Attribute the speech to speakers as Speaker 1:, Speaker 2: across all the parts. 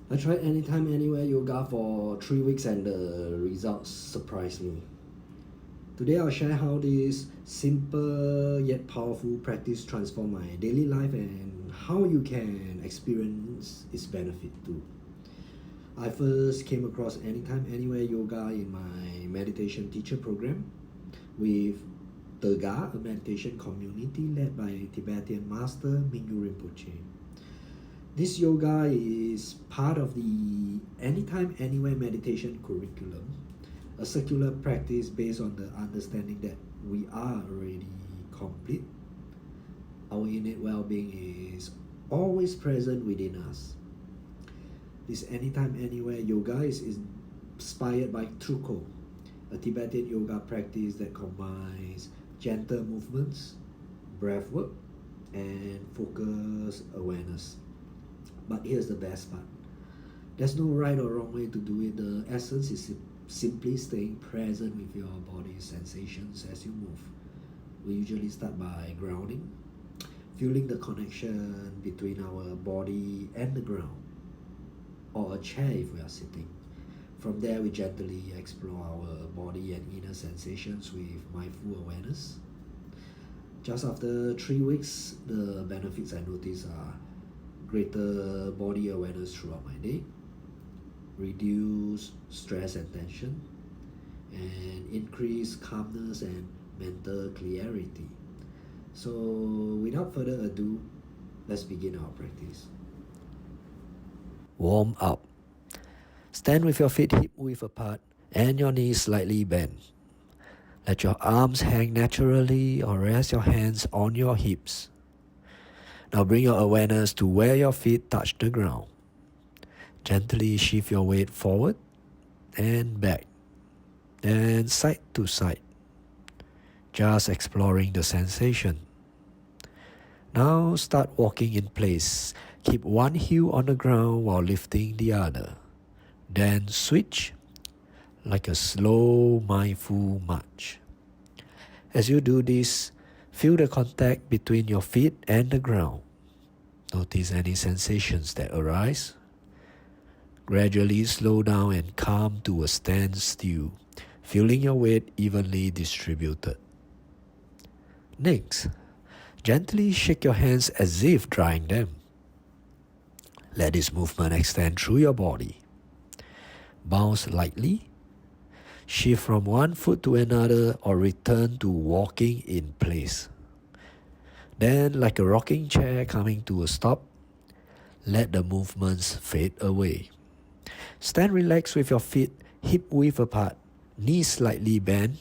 Speaker 1: I tried anytime, anywhere yoga for 3 weeks and the results surprised me. Today I'll share how this simple yet powerful practice transform my daily life and how you can experience its benefit too. I first came across anytime, anywhere yoga in my meditation teacher program with Tergar, a meditation community led by Tibetan master Mingyur Rinpoche. This yoga is part of the Anytime Anywhere meditation curriculum, a circular practice based on the understanding that we are already complete. Our innate well-being is always present within us. This Anytime Anywhere yoga is inspired by Trulkhor, a Tibetan yoga practice that combines gentle movements, breathwork, and focused awareness. But here's the best part. There's no right or wrong way to do it. The essence is simply staying present with your body's sensations as you move. We usually start by grounding, feeling the connection between our body and the ground, or a chair if we are sitting. From there, we gently explore our body and inner sensations with mindful awareness. Just after 3 weeks, the benefits I notice are greater body awareness throughout my day, reduce stress and tension, and increase calmness and mental clarity. So without further ado, let's begin our practice. Warm up. Stand with your feet hip width apart and your knees slightly bent. Let your arms hang naturally or rest your hands on your hips. Now bring your awareness to where your feet touch the ground. Gently shift your weight forward and back, and side to side, just exploring the sensation. Now start walking in place. Keep one heel on the ground while lifting the other. Then switch like a slow, mindful march. As you do this, feel the contact between your feet and the ground. Notice any sensations that arise. Gradually slow down and come to a standstill, feeling your weight evenly distributed. Next, gently shake your hands as if drying them. Let this movement extend through your body. Bounce lightly. Shift from one foot to another or return to walking in place. Then, like a rocking chair coming to a stop, let the movements fade away. Stand relaxed with your feet hip width apart, knees slightly bent.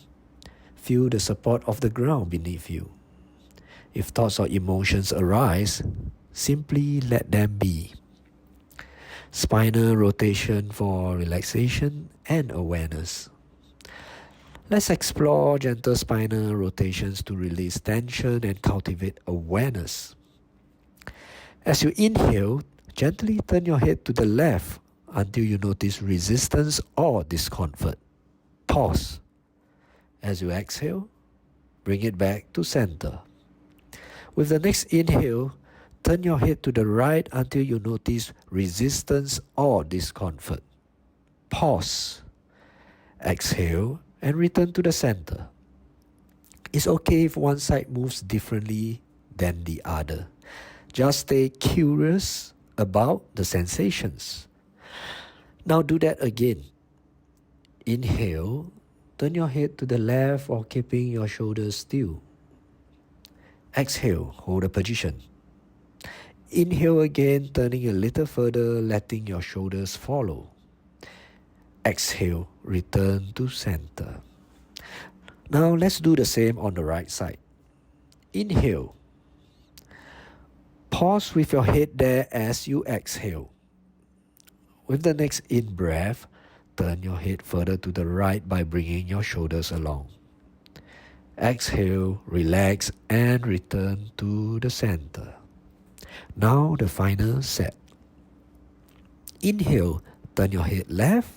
Speaker 1: Feel the support of the ground beneath you. If thoughts or emotions arise, simply let them be. Spinal rotation for relaxation and awareness. Let's explore gentle spinal rotations to release tension and cultivate awareness. As you inhale, gently turn your head to the left until you notice resistance or discomfort. Pause. As you exhale, bring it back to center. With the next inhale, turn your head to the right until you notice resistance or discomfort. Pause. Exhale and return to the center. It's okay if one side moves differently than the other. Just stay curious about the sensations. Now do that again. Inhale, turn your head to the left or keeping your shoulders still. Exhale, hold the position. Inhale again, turning a little further, letting your shoulders follow. Exhale, return to center. Now let's do the same on the right side. Inhale. Pause with your head there as you exhale. With the next in-breath, turn your head further to the right by bringing your shoulders along. Exhale, relax, and return to the center. Now the final set. Inhale, turn your head left.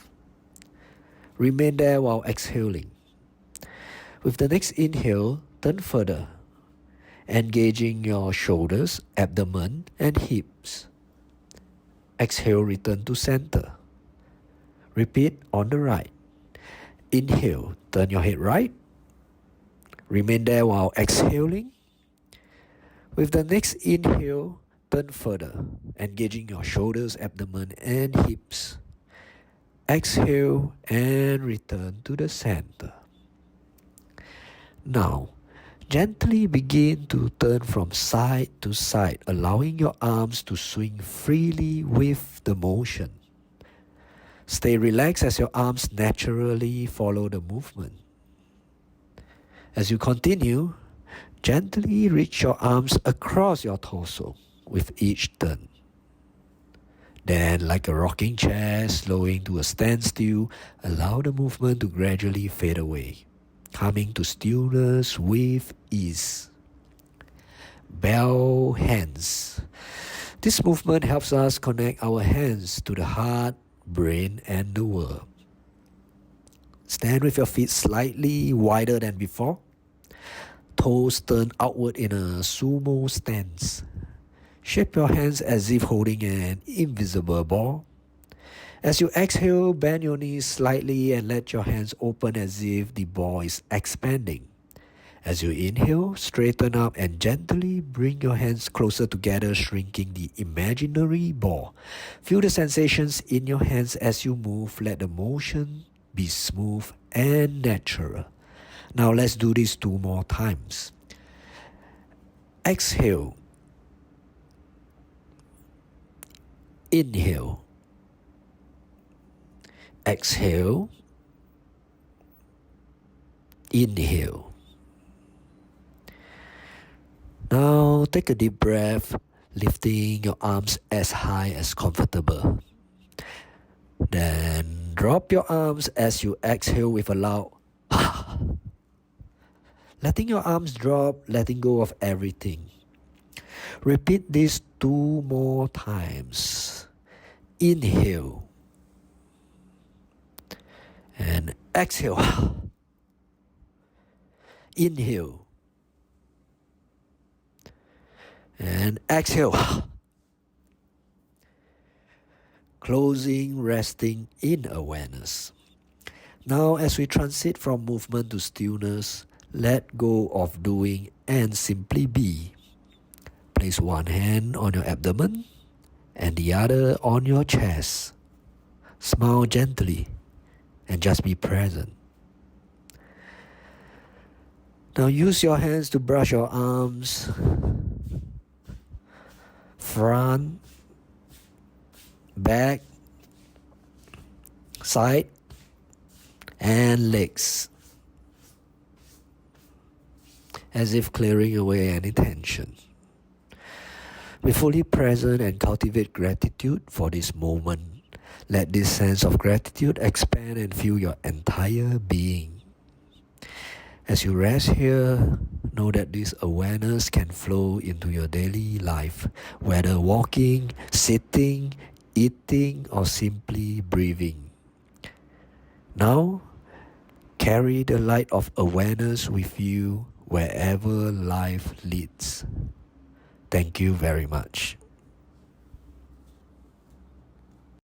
Speaker 1: Remain there while exhaling. With the next inhale, turn further, engaging your shoulders, abdomen, and hips. Exhale, return to center. Repeat on the right. Inhale, turn your head right. Remain there while exhaling. With the next inhale, turn further, engaging your shoulders, abdomen, and hips. Exhale and return to the center. Now, gently begin to turn from side to side, allowing your arms to swing freely with the motion. Stay relaxed as your arms naturally follow the movement. As you continue, gently reach your arms across your torso with each turn. Then, like a rocking chair, slowing to a standstill, allow the movement to gradually fade away, coming to stillness with ease. Bow hands. This movement helps us connect our hands to the heart, brain, and the world. Stand with your feet slightly wider than before. Toes turn outward in a sumo stance. Shape your hands as if holding an invisible ball. As you exhale, bend your knees slightly and let your hands open as if the ball is expanding. As you inhale, straighten up and gently bring your hands closer together, shrinking the imaginary ball. Feel the sensations in your hands as you move. Let the motion be smooth and natural. Now let's do this 2 more times. Exhale. Inhale. Exhale. Inhale. Now take a deep breath, lifting your arms as high as comfortable. Then drop your arms as you exhale with a loud letting your arms drop, letting go of everything. Repeat this 2 more times. Inhale. And exhale. Inhale. And exhale. Closing, resting in awareness. Now as we transit from movement to stillness, let go of doing and simply be. Place one hand on your abdomen and the other on your chest. Smile gently and just be present. Now use your hands to brush your arms, front, back, side, and legs, as if clearing away any tension. Be fully present and cultivate gratitude for this moment. Let this sense of gratitude expand and fill your entire being. As you rest here, know that this awareness can flow into your daily life, whether walking, sitting, eating, or simply breathing. Now, carry the light of awareness with you wherever life leads. Thank you very much.